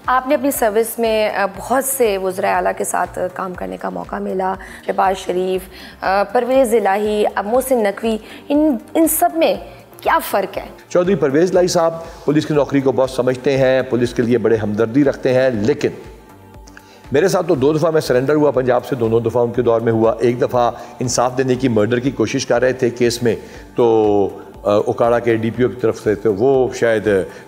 आपने अपनी सर्विस में बहुत से वज़राए आला के साथ काम करने का मौका मिला, शहबाज शरीफ, परवेज़ इलाही, मोहसिन नकवी, इन सब में क्या फ़र्क है? चौधरी परवेज़ इलाही साहब पुलिस की नौकरी को बहुत समझते हैं, पुलिस के लिए बड़े हमदर्दी रखते हैं, लेकिन मेरे साथ तो 2 दफ़ा मैं सरेंडर हुआ पंजाब से, दोनों दफ़ा उनके दौर में हुआ। एक दफ़ा इंसाफ देने की मर्डर की कोशिश कर रहे थे केस में, तो ओकाड़ा के DPO की तरफ से, तो वो शायद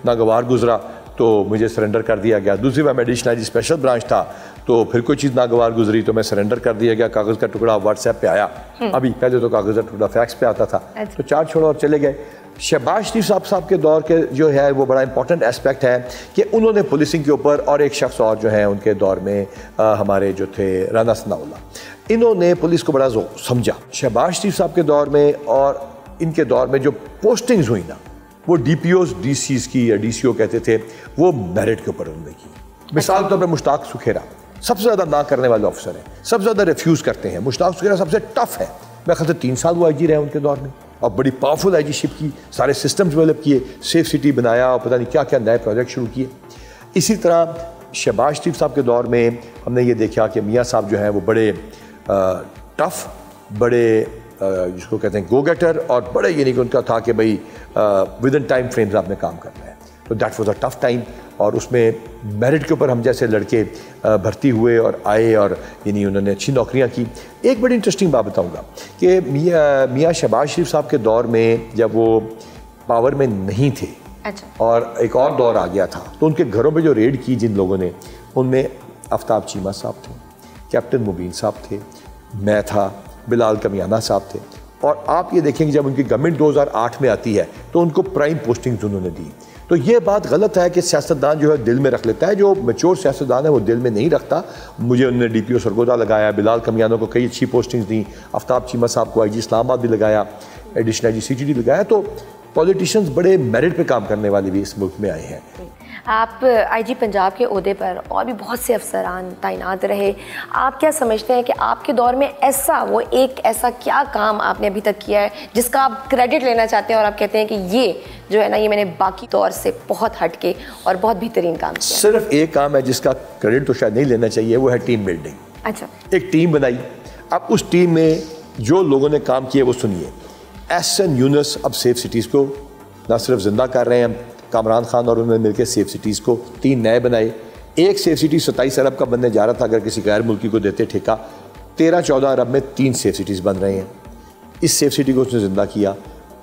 नागवार गुजरा तो मुझे सरेंडर कर दिया गया। दूसरी बार मैं एडिशनल IG स्पेशल ब्रांच था, तो फिर कोई चीज़ नागवार गुजरी तो मैं सरेंडर कर दिया गया। कागज़ का टुकड़ा व्हाट्सएप पे आया, अभी पहले तो कागज़ का टुकड़ा फैक्स पे आता था, तो 4 छोड़ो और चले गए। शहबाज शरीफ साहब के दौर के जो है वो बड़ा इंपॉर्टेंट एस्पेक्ट है कि उन्होंने पुलिसिंग के ऊपर, और एक शख्स और जो है उनके दौर में हमारे जो थे राना सनाउल्लाह, इन्होंने पुलिस को बड़ा समझा। शहबाज शरीफ साहब के दौर में और इनके दौर में जो पोस्टिंग्स हुई ना, वो DPOs DCs की या DCO कहते थे, वो मेरिट के ऊपर उन्होंने की। मिसाल के तौर पर मुश्ताक सुखेरा सबसे ज़्यादा ना करने वाले ऑफिसर हैं, सबसे ज़्यादा रिफ्यूज़ करते हैं। मुश्ताक सुखेरा सबसे टफ है, मैं ख्याल से 3 साल वो IG रहे उनके दौर में, और बड़ी पावरफुल IG शिप की, सारे सिस्टम्स डेवलप किए, सेफ सिटी बनाया, और पता नहीं क्या क्या नए प्रोजेक्ट शुरू किए। इसी तरह शहबाज शरीफ साहब के दौर में हमने ये देखा कि मियाँ साहब जो हैं वो बड़े टफ, बड़े जिसको कहते हैं गो गेटर, और बड़े ये नहीं कि उनका था कि भाई विद इन टाइम फ्रेम्स आपने काम करना है, तो that was a tough time. और उसमें मेरिट के ऊपर हम जैसे लड़के भर्ती हुए और आए, और यानी उन्होंने अच्छी नौकरियां की। एक बड़ी इंटरेस्टिंग बात बताऊंगा कि मियाँ शहबाज शरीफ साहब के दौर में जब वो पावर में नहीं थे, अच्छा, और एक और दौर आ गया था, तो उनके घरों पे जो रेड की जिन लोगों ने, उनमें आफ्ताब चीमा साहब थे, कैप्टन मुबीन साहब थे, मैं था, बिलाल कमियाना साहब थे। और आप ये देखेंगे जब उनकी गवर्नमेंट 2008 में आती है तो उनको प्राइम पोस्टिंग्स उन्होंने दी। तो ये बात गलत है कि सियासतदान जो है दिल में रख लेता है, जो मैच्योर सियासतदान है वो दिल में नहीं रखता। मुझे उन्होंने DPO सरगोदा लगाया, बिलाल कमियाना को कई अच्छी पोस्टिंग्स दी, आफ्ताब चीमा साहब को IG इस्लामाबाद भी लगाया, एडिशनल IG CGD लगाया। तो पॉलिटिशियंस बड़े मेरिट पे काम करने वाले भी इस मुल्क में आए हैं। आप IG पंजाब के ओहदे पर और भी बहुत से अफसरान तैनात रहे, आप क्या समझते हैं कि आपके दौर में ऐसा क्या काम आपने अभी तक किया है जिसका आप क्रेडिट लेना चाहते हैं और आप कहते हैं कि ये जो है ना, ये मैंने बाकी दौर से बहुत हटके और बहुत बेहतरीन काम किया? सिर्फ एक काम है जिसका क्रेडिट तो शायद नहीं लेना चाहिए, वो है टीम बिल्डिंग। अच्छा, एक टीम बनाई, अब उस टीम में जो लोगों ने काम किया वो सुनिए। SN यूनुस अब सेफ सिटीज़ को ना सिर्फ जिंदा कर रहे हैं, कामरान खान और उन्होंने मिलकर सेफ सिटीज़ को 3 नए बनाए। एक सेफ सिटी 27 अरब का बनने जा रहा था, अगर किसी गैर मुल्की को देते ठेका। 13-14 अरब में 3 सेफ सिटीज़ बन रहे हैं। इस सेफ सिटी को उसने ज़िंदा किया।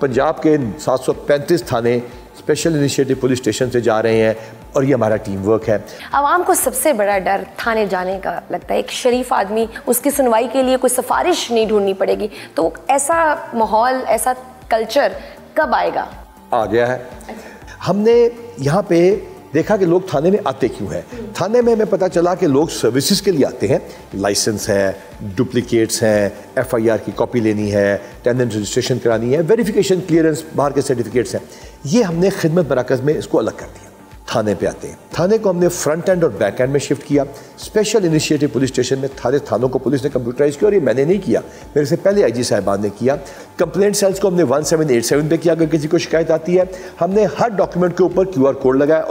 पंजाब के 735 थाने स्पेशल इनिशिएटिव पुलिस स्टेशन से जा रहे हैं, और ये हमारा टीम वर्क है। आवाम को सबसे बड़ा डर थाने जाने का लगता है। एक शरीफ आदमी, उसकी सुनवाई के लिए कोई सिफारिश नहीं ढूंढनी पड़ेगी, तो ऐसा माहौल, ऐसा कल्चर कब आएगा? आ गया है। हमने यहाँ पे देखा कि लोग थाने में आते क्यों हैं। थाने में हमें पता चला कि लोग सर्विसेज के लिए आते हैं, लाइसेंस है, डुप्लीकेट्स हैं, FIR की कॉपी लेनी है, टेनेंट रजिस्ट्रेशन करानी है, वेरिफिकेशन क्लियरेंस, बाहर के सर्टिफिकेट्स हैं। ये हमने खिदमत मराकज़ में इसको अलग कर दिया। थाने पे आते हैं, थाने को हमने फ्रंट एंड और बैक एंड में शिफ्ट किया। स्पेशल इनिशिएटिव पुलिस स्टेशन में सारे थानों को पुलिस ने कंप्यूटराइज किया, और ये मैंने नहीं किया, मेरे से पहले IG साहिबान ने किया। कंप्लेंट सेल्स को हमने 1787 पे किया। अगर किसी को शिकायत आती है, हमने हर डॉक्यूमेंट के ऊपर QR कोड लगाया,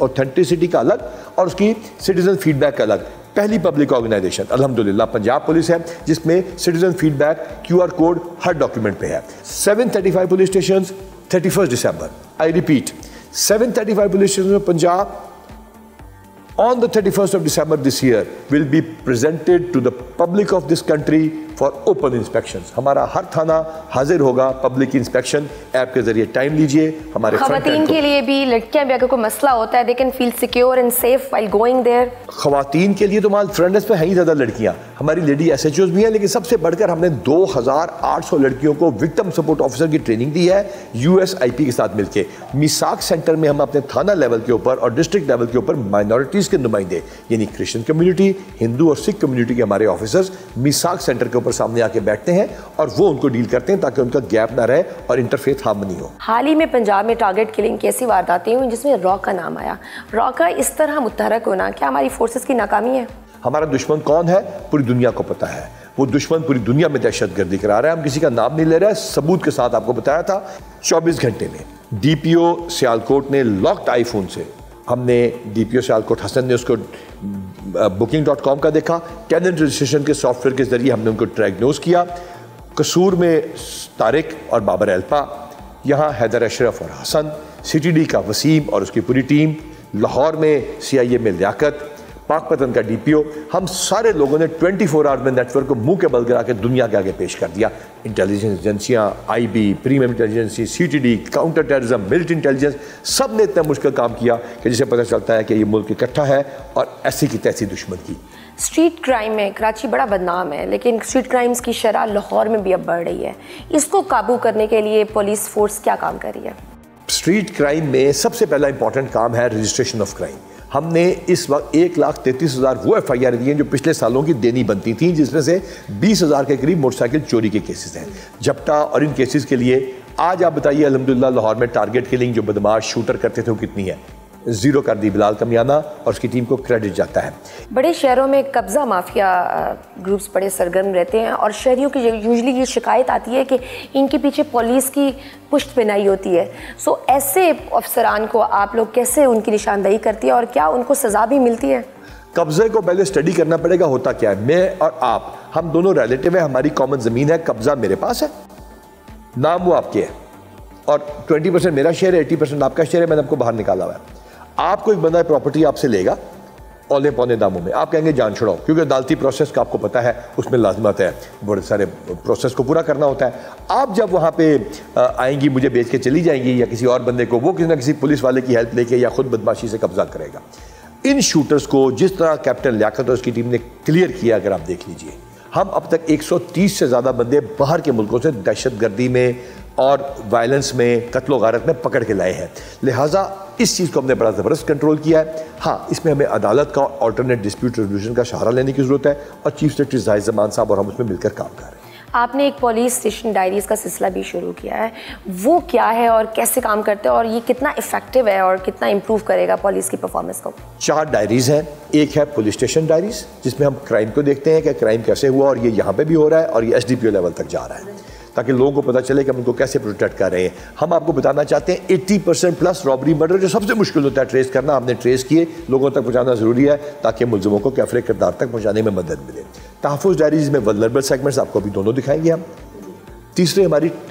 ऑथेंटिसिटी का अलग और उसकी सिटीजन फीडबैक का अलग। पहली पब्लिक ऑर्गेनाइजेशन अल्हम्दुलिल्लाह पंजाब पुलिस है जिसमें सिटीजन फीडबैक QR कोड हर डॉक्यूमेंट पे है। 735 police station 31 December, I repeat 735 police stations of Punjab on the 31st of December this year will be presented to the public of this country for open inspections। हमारा हर थाना हाजिर होगा public inspection app के जरिए। Time लीजिए। हमारे खवातीन के लिए भी, लड़कियां भी अगर कोई मसला होता है, they can feel secure and safe while going there। खवातीन के लिए तो माल फ्रंट डेस्क पे हैं ही ज़्यादा लड़कियां, हमारी लेडी SHOs भी हैं, लेकिन सबसे बढ़कर हमने 2800 लड़कियों को विक्टिम सपोर्ट ऑफिसर की ट्रेनिंग दी है USIP के साथ मिलकर। मिसाक सेंटर में हम अपने थाना लेवल के ऊपर और डिस्ट्रिक्ट लेवल के ऊपर माइनॉरिटीज़ के नुमाइंदे, यानी क्रिश्चियन कम्युनिटी, हिंदू और सिख कम्युनिटी के हमारे ऑफिसर्स मिसाक सेंटर के ऊपर सामने आके बैठते हैं और वो उनको डील करते हैं ताकि उनका गैप ना रहे और इंटरफेथ हार्मनी हो। हाल ही में पंजाब में टारगेट किलिंग की ऐसी वारदातें हुई जिसमें रॉ का नाम आया। रॉ का इस तरह मुतहरक होना क्या हमारी फोर्सेस की नाकामी है? हमारा दुश्मन कौन है पूरी दुनिया को पता है। वो दुश्मन पूरी दुनिया में दहशतगर्दी करा रहा है। हम किसी का नाम नहीं ले रहे, सबूत के साथ आपको बताया था। 24 घंटे में DPO सियालकोट ने लॉक्ड आईफोन से हमने DPO सियालकोट हसन ने उसको booking.com का देखा, कैबिनेट रजिस्ट्रेशन के सॉफ्टवेयर के ज़रिए हमने उनको डायग्नोज किया। कसूर में तारिक और बाबर एल्पा, यहाँ हैदर अशरफ और हसन, CTD का वसीम और उसकी पूरी टीम, लाहौर में CIA में लियाकत, पाकपतन का DPO, हम सारे लोगों ने 24 आवर में नेटवर्क को मुंह के बल गिरा के दुनिया के आगे पेश कर दिया। इंटेलिजेंस एजेंसियाँ, IB, premium intelligency, CTD, counter terrorism, military intelligence, सब ने इतना मुश्किल काम किया कि जिसे पता चलता है कि ये मुल्क इकट्ठा है और ऐसी की तैसी दुश्मन की। स्ट्रीट क्राइम में कराची बड़ा बदनाम है, लेकिन स्ट्रीट क्राइम्स की शरह लाहौर में भी अब बढ़ रही है। इसको काबू करने के लिए पुलिस फोर्स क्या काम कर रही है? स्ट्रीट क्राइम में सबसे पहला इंपॉर्टेंट काम है रजिस्ट्रेशन ऑफ क्राइम। हमने इस वक्त 1,33,000 वो FIR दी हैं जो पिछले सालों की देनी बनती थी, जिसमें से 20,000 के करीब मोटरसाइकिल चोरी के केसेस हैं। झपटा और इन केसेस के लिए आज आप बताइए अल्हम्दुलिल्लाह लाहौर में टारगेट किलिंग जो बदमाश शूटर करते थे वो कितनी है? 0 कर दी बिलाल कमियाना और उसकी टीम को क्रेडिट जाता है। बड़े शहरों में कब्जा माफिया ग्रुप्स बड़े सरगर्म रहते हैं और शहरियों की यूजली ये शिकायत आती है कि इनके पीछे पुलिस की पुष्ट पिनाई होती है। सो ऐसे अफसरान को आप लोग कैसे उनकी निशानदेही करती है और क्या उनको सज़ा भी मिलती है? कब्जे को पहले स्टडी करना पड़ेगा होता क्या है। मैं और आप, हम दोनों रिलेटिव है, हमारी कॉमन ज़मीन है, कब्जा मेरे पास है, नाम वो आपके है और 20% मेरा शेयर है, 80% आपका शेयर है, मैंने आपको बाहर निकाला हुआ है। आपको एक बंदा प्रॉपर्टी आपसे लेगा औले पौने दामों में, आप कहेंगे जान छुड़ाओ, क्योंकि अदालती प्रोसेस का आपको पता है उसमें लाजमत है, बड़े सारे प्रोसेस को पूरा करना होता है। आप जब वहाँ पे आएंगी, मुझे बेच के चली जाएंगी या किसी और बंदे को, वो किसी ना किसी पुलिस वाले की हेल्प लेके या खुद बदमाशी से कब्जा करेगा। इन शूटर्स को जिस तरह कैप्टन लियाकत और उसकी टीम ने क्लियर किया, अगर आप देख लीजिए, हम अब तक 130 से ज़्यादा बंदे बाहर के मुल्कों से दहशतगर्दी में और वायलेंस में, कत्ल गारत में पकड़ के लाए हैं। लिहाजा इस चीज़ को हमने बड़ा ज़बरदस्त कंट्रोल किया है। हाँ, इसमें हमें अदालत का ऑल्टरनेट डिस्प्यूट रेजोल्यूशन का सहारा लेने की ज़रूरत है और चीफ सेक्रेटरी जाहिद जमान साहब और हम उसमें मिलकर काम कर रहे हैं। आपने एक पुलिस स्टेशन डायरीज़ का सिलसिला भी शुरू किया है, वो क्या है और कैसे काम करते हैं और ये कितना इफेक्टिव है और कितना इम्प्रूव करेगा पुलिस की परफॉर्मेंस को? 4 डायरीज़ हैं। एक है पुलिस स्टेशन डायरीज़, जिसमें हम क्राइम को देखते हैं कि क्राइम कैसे हुआ और ये यहाँ पे भी हो रहा है और ये SDPO लेवल तक जा रहा है, ताकि लोगों को पता चले कि हम उनको कैसे प्रोटेक्ट कर रहे हैं। हम आपको बताना चाहते हैं 80% प्लस रॉबरी मर्डर जो सबसे मुश्किल होता है ट्रेस करना, हमने ट्रेस किए, लोगों तक पहुंचाना ज़रूरी है ताकि मुलज़िमों को कैफरे किरदार तक पहुंचाने में मदद मिले। तहफ़्फ़ुज़ डायरीज़ में वल्नरेबल सेगमेंट्स आपको अभी दोनों दिखाएंगे हम। तीसरे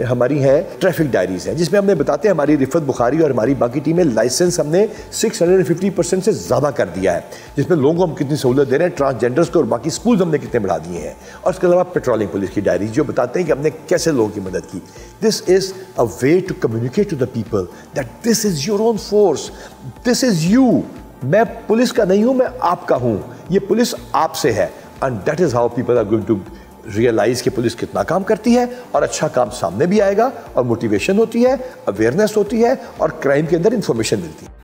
हमारी है ट्रैफिक डायरीज़ हैं, जिसमें हमने बताते हैं हमारी रिफत बुखारी और हमारी बाकी टीमें लाइसेंस हमने 650% से ज़्यादा कर दिया है, जिसमें लोगों को हम कितनी सहूलत दे रहे हैं, ट्रांसजेंडर्स को और बाकी स्कूल हमने कितने बढ़ा दिए हैं। और इसके अलावा पेट्रोलिंग पुलिस की डायरीज जो बताते हैं कि हमने कैसे लोगों की मदद की। This is a way to communicate to the people that this is your own force, this is you. मैं पुलिस का नहीं हूँ, मैं आपका हूँ, ये पुलिस आपसे है। And that is how people are going to realise कि पुलिस कितना काम करती है और अच्छा काम सामने भी आएगा और मोटिवेशन होती है, अवेयरनेस होती है और क्राइम के अंदर इंफॉर्मेशन मिलती है।